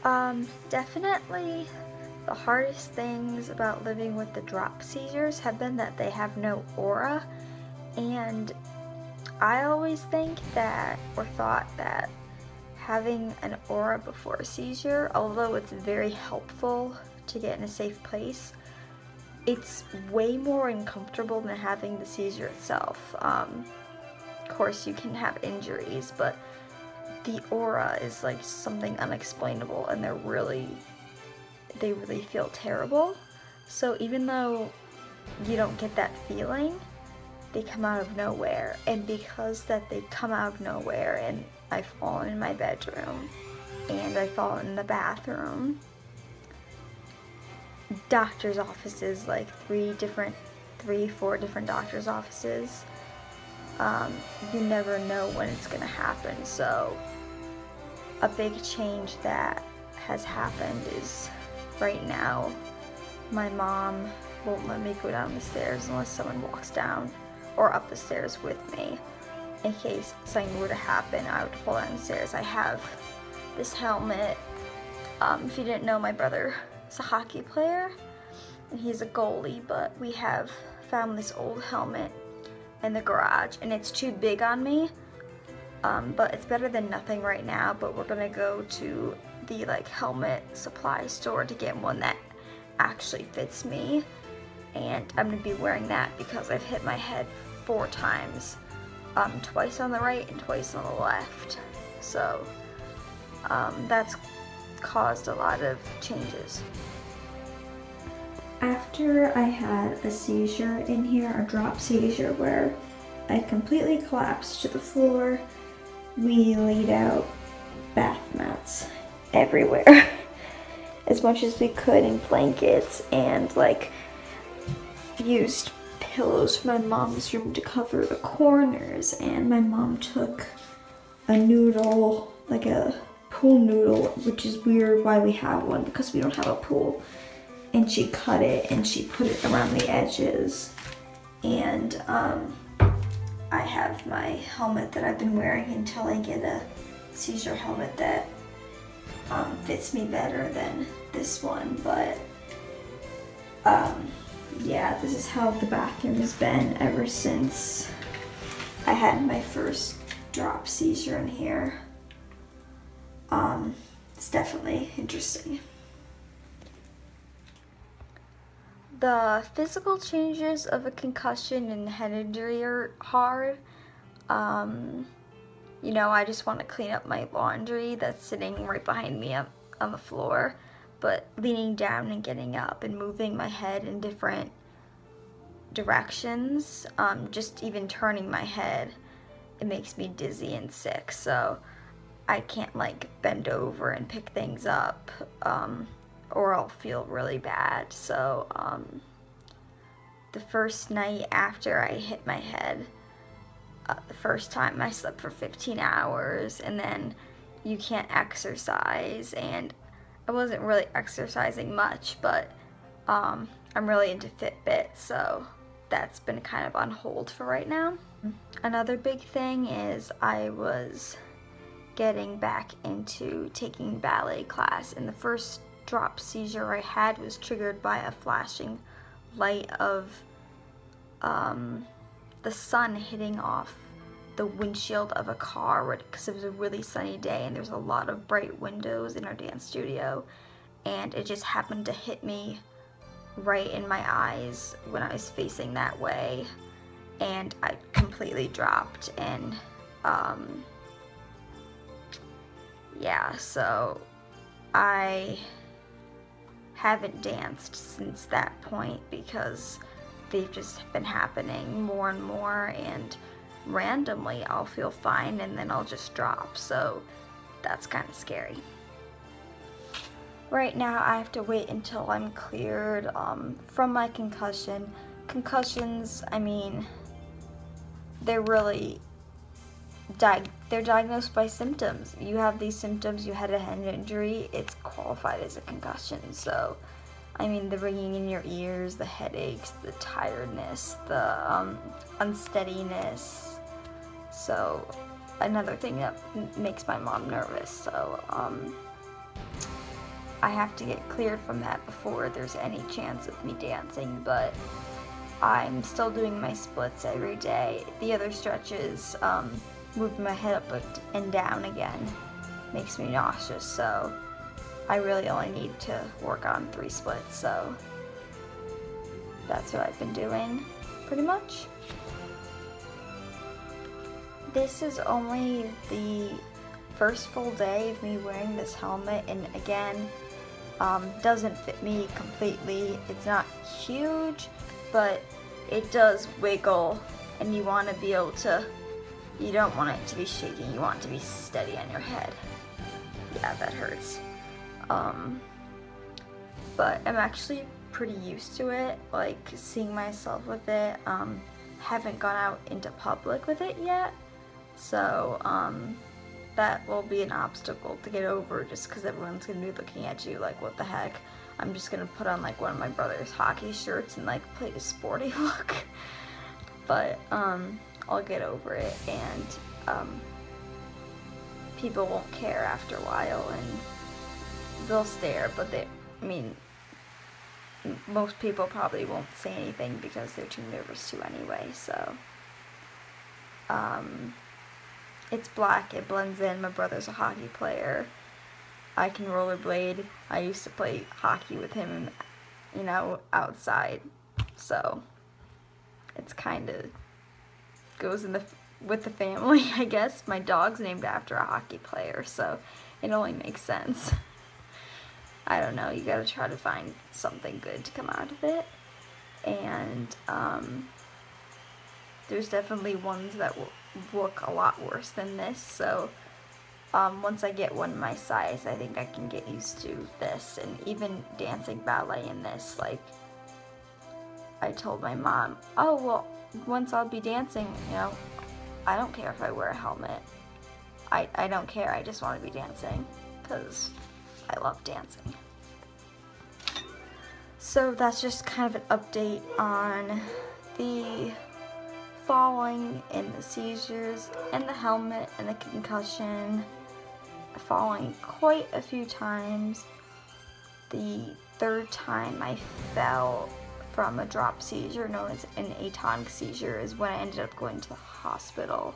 Definitely the hardest things about living with the drop seizures have been that they have no aura, and I always think that, or thought that, having an aura before a seizure, although it's very helpful to get in a safe place, it's way more uncomfortable than having the seizure itself. Of course, you can have injuries, but the aura is like something unexplainable, and they really feel terrible. So even though you don't get that feeling, they come out of nowhere. And because that they come out of nowhere, and I've fallen in my bedroom and I've fallen in the bathroom, doctor's offices, like 4 different doctor's offices, you never know when it's gonna happen. So a big change that has happened is right now my mom won't let me go down the stairs unless someone walks down or up the stairs with me. In case something were to happen, I would fall down the stairs. I have this helmet. If you didn't know, my brother is a hockey player and he's a goalie, but we have found this old helmet in the garage and it's too big on me. But it's better than nothing right now, but we're gonna go to the helmet supply store to get one that actually fits me, and I'm gonna be wearing that because I've hit my head 4 times, twice on the right and twice on the left. So that's caused a lot of changes. After I had a seizure in here, a drop seizure where I completely collapsed to the floor, we laid out bath mats everywhere as much as we could, and blankets, and used pillows from my mom's room to cover the corners. And my mom took a noodle, like a pool noodle, which is weird why we have one because we don't have a pool, and she cut it and she put it around the edges. And I have my helmet that I've been wearing until I get a seizure helmet that fits me better than this one. But yeah, this is how the bathroom has been ever since I had my first drop seizure in here. It's definitely interesting. The physical changes of a concussion and head injury are hard. You know, I just want to clean up my laundry that's sitting right behind me up on the floor, but leaning down and getting up and moving my head in different directions, just even turning my head, it makes me dizzy and sick. So I can't bend over and pick things up, or I'll feel really bad. So the first night after I hit my head, the first time I slept for 15 hours, and then you can't exercise, and I wasn't really exercising much, but I'm really into Fitbit, so that's been kind of on hold for right now. Another big thing is I was getting back into taking ballet class, and the first drop seizure I had was triggered by a flashing light of the sun hitting off the windshield of a car, because it was a really sunny day and there's a lot of bright windows in our dance studio, and it just happened to hit me right in my eyes when I was facing that way, and I completely dropped. And yeah, so I haven't danced since that point because they've just been happening more and more, and randomly I'll feel fine and then I'll just drop, so that's kind of scary. Right now I have to wait until I'm cleared from my concussion. Concussions, I mean, they're diagnosed by symptoms. You have these symptoms, you had a head injury, it's qualified as a concussion. So I mean, the ringing in your ears, the headaches, the tiredness, the unsteadiness. So another thing that makes my mom nervous. So I have to get cleared from that before there's any chance of me dancing, but I'm still doing my splits every day. The other stretches, moving my head up and down again, makes me nauseous, so I really only need to work on 3 splits, so that's what I've been doing, pretty much. This is only the first full day of me wearing this helmet, and again, doesn't fit me completely. It's not huge, but it does wiggle, and you want to be able to, you don't want it to be shaking, you want it to be steady on your head. Yeah, that hurts. But I'm actually pretty used to it, like seeing myself with it. Haven't gone out into public with it yet, so that will be an obstacle to get over, just because everyone's gonna be looking at you like, what the heck. I'm just gonna put on like one of my brother's hockey shirts and like play a sporty look. But I'll get over it, and people won't care after a while, and they'll stare, but most people probably won't say anything because they're too nervous to anyway, so. It's black, it blends in. My brother's a hockey player. I can rollerblade. I used to play hockey with him, you know, outside, so it's kind of goes in with the family, I guess. My dog's named after a hockey player, so it only makes sense. I don't know, you gotta try to find something good to come out of it. And there's definitely ones that will look a lot worse than this, so once I get one my size, I think I can get used to this. And even dancing ballet in this, like, I told my mom, oh, well, once I'll be dancing, you know, I don't care if I wear a helmet. I don't care, I just want to be dancing, because I love dancing. So that's just kind of an update on the falling and the seizures and the helmet and the concussion. Falling quite a few times. The 3rd time I fell from a drop seizure known as an atonic seizure is when I ended up going to the hospital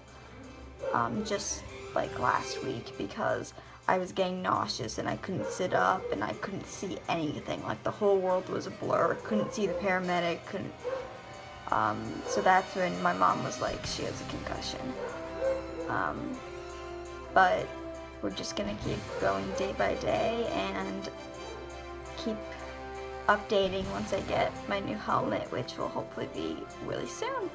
just like last week, because I was getting nauseous and I couldn't sit up and I couldn't see anything. Like, the whole world was a blur. Couldn't see the paramedic, couldn't. So that's when my mom was like, she has a concussion. But we're just gonna keep going day by day and keep updating once I get my new helmet, which will hopefully be really soon.